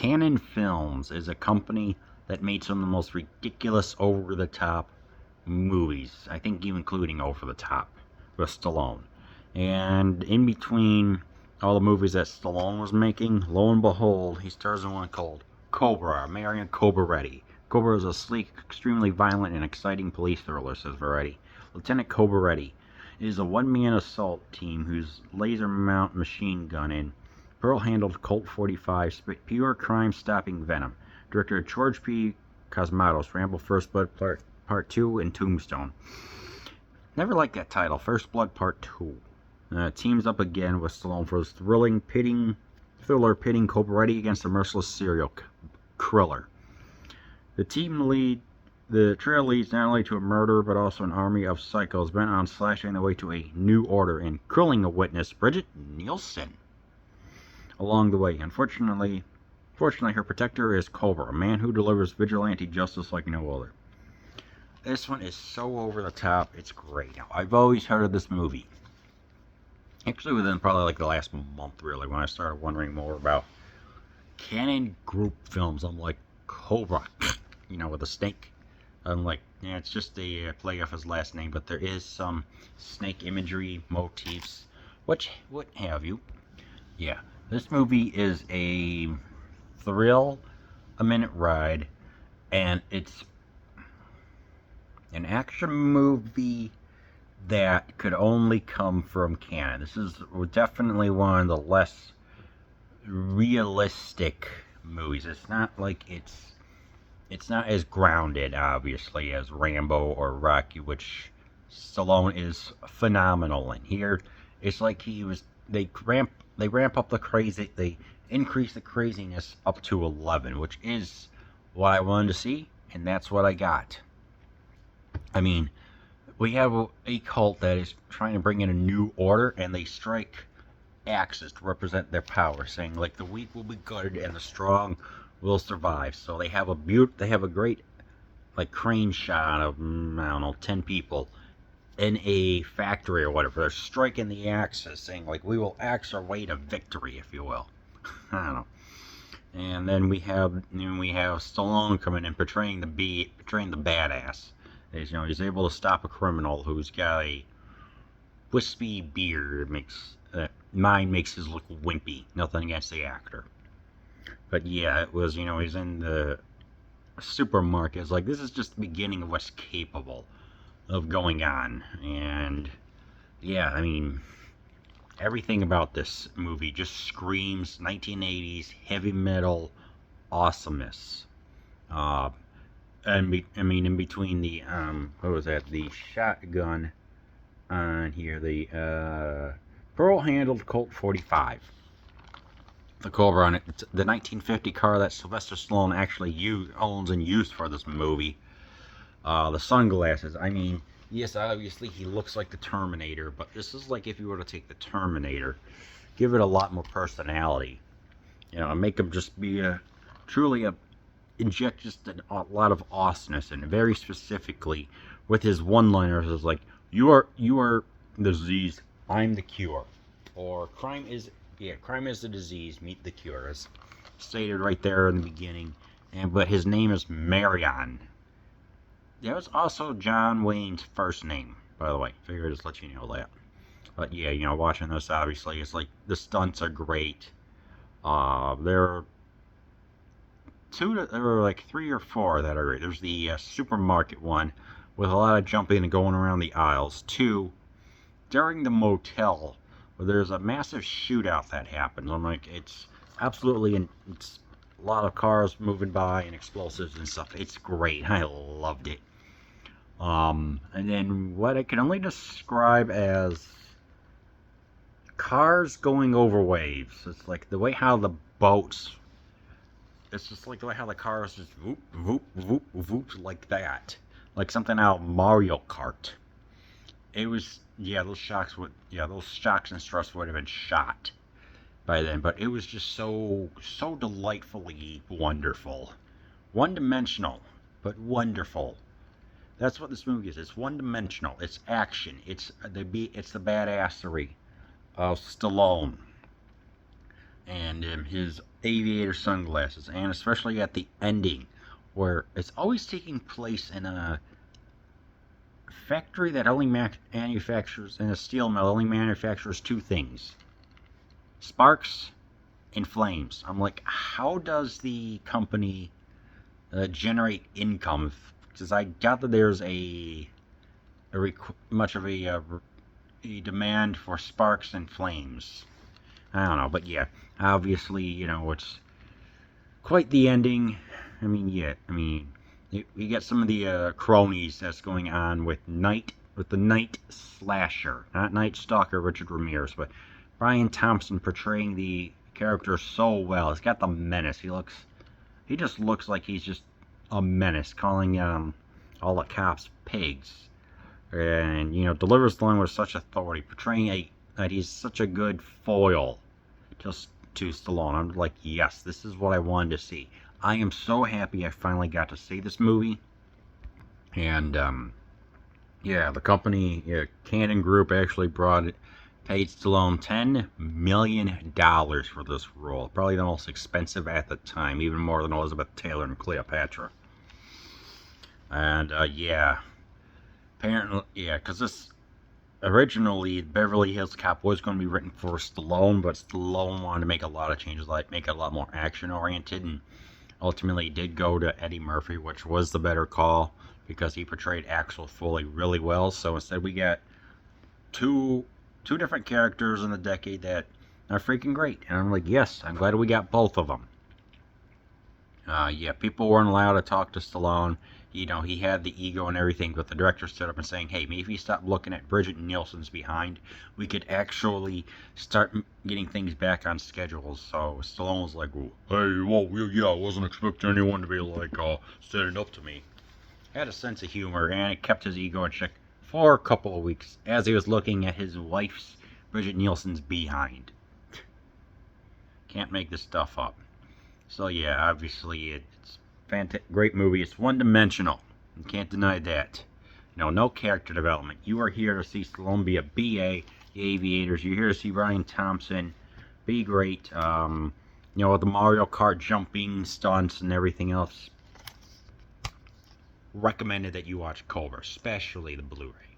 Canon Films is a company that made some of the most ridiculous, over-the-top movies. I think even including over-the-top with Stallone. And in between all the movies that Stallone was making, lo and behold, he stars in one called Cobra, Marion Cobra. Cobra is a sleek, extremely violent, and exciting police thriller, says Variety. Lieutenant Cobra is a one-man assault team whose laser-mount machine gun and pearl-handled Colt 45 spit pure crime-stopping venom. Director George P. Cosmatos, Rambo First Blood Part 2, and Tombstone. Never liked that title, First Blood Part 2. Teams up again with Stallone for his thriller pitting Cobra against a merciless serial killer. The trail leads not only to a murder, but also an army of psychos bent on slashing their way to a new order and killing a witness, Bridget Nielsen, along the way. Unfortunately, her protector is Cobra, a man who delivers vigilante justice like no other. This one is so over the top, it's great. Now, I've always heard of this movie. Actually, within probably like the last month, really, when I started wondering more about Canon Group films. I'm like, Cobra, with a snake. I'm like, yeah, it's just a play off his last name, but there is some snake imagery, motifs, what have you. Yeah, this movie is a thrill, a minute ride, and it's an action movie that could only come from Canon. This is definitely one of the less realistic movies. It's not like it's not as grounded, obviously, as Rambo or Rocky, which Stallone is phenomenal in. Here, it's like they ramp up the crazy, they increase the craziness up to 11, which is what I wanted to see, and that's what I got. I mean, we have a cult that is trying to bring in a new order, and they strike axes to represent their power, saying like the weak will be gutted and the strong will survive. So they have a great like crane shot of 10 people in a factory or whatever. They're striking the axes, saying like we will axe our way to victory, if you will. I don't know. And then we have Stallone coming in portraying the badass. He's able to stop a criminal who's got a wispy beard. Mine makes his look wimpy. Nothing against the actor. But yeah, it was, he's in the supermarket. It's like, this is just the beginning of what's capable of going on. And yeah, I mean, everything about this movie just screams 1980s heavy metal awesomeness. In between the the shotgun on here, the pearl-handled Colt 45, the Cobra on it. It's the 1950 car that Sylvester Stallone actually owns and used for this movie. The sunglasses. I mean, yes, obviously he looks like the Terminator, but this is like if you were to take the Terminator, give it a lot more personality, and make him just be inject just a lot of awesomeness, and very specifically with his one-liners is like, you are the disease, I'm the cure, or crime is the disease, meet the cure, as stated right there in the beginning. But his name is Marion. That was also John Wayne's first name, by the way. Figured I'd just let you know that. But yeah, watching this, obviously, it's like the stunts are great. There were like 3 or 4 that are great. There's the supermarket one with a lot of jumping and going around the aisles. 2, during the motel, where there's a massive shootout that happens. I'm like, it's absolutely, it's a lot of cars moving by and explosives and stuff. It's great. I loved it. And then what I can only describe as cars going over waves. It's like the way how the boats. It's just like the way how the cars just whoop, whoop, whoop, whoop, like that. Like something out of Mario Kart. It was, those shocks and struts would have been shot by then. But it was just so delightfully wonderful. One-dimensional, but wonderful. That's what this movie is. It's one-dimensional. It's action. It's the badassery of Stallone. and his aviator sunglasses, and especially at the ending, where it's always taking place in a factory that only manufactures, in a steel mill, only manufactures two things: sparks and flames. I'm like, how does the company generate income? Because I doubt that there's much of a demand for sparks and flames. I don't know, but yeah, obviously, it's quite the ending. You get some of the cronies that's going on with the Night Slasher, not Night Stalker Richard Ramirez, but Brian Thompson portraying the character so well. He's got the menace. He just looks like he's just a menace, calling all the cops pigs, and delivers the line with such authority, portraying that he's such a good foil to Stallone. I'm like, yes, this is what I wanted to see. I am so happy I finally got to see this movie. And yeah, the company, Canon Group, actually paid Stallone $10 million for this role. Probably the most expensive at the time, even more than Elizabeth Taylor and Cleopatra. And yeah, apparently, yeah, because this originally Beverly Hills Cop was going to be written for Stallone, but Stallone wanted to make a lot of changes, like make it a lot more action oriented, and ultimately did go to Eddie Murphy, which was the better call because he portrayed Axel Foley really well. So instead, we got two different characters in the decade that are freaking great, and I'm like, yes, I'm glad we got both of them. Yeah, people weren't allowed to talk to Stallone. He had the ego and everything, but the director stood up and saying, hey, maybe if you stop looking at Bridget Nielsen's behind, we could actually start getting things back on schedules. So Stallone was like, hey, well, yeah, I wasn't expecting anyone to be like, standing up to me. Had a sense of humor, and it kept his ego in check for a couple of weeks as he was looking at his wife's, Bridget Nielsen's, behind. Can't make this stuff up. So yeah, obviously it's great movie. It's one-dimensional. You can't deny that. No character development. You are here to see Stallone be a BA, the Aviators. You're here to see Brian Thompson be great. With the Mario Kart jumping stunts and everything else. Recommended that you watch Cobra, especially the Blu-ray.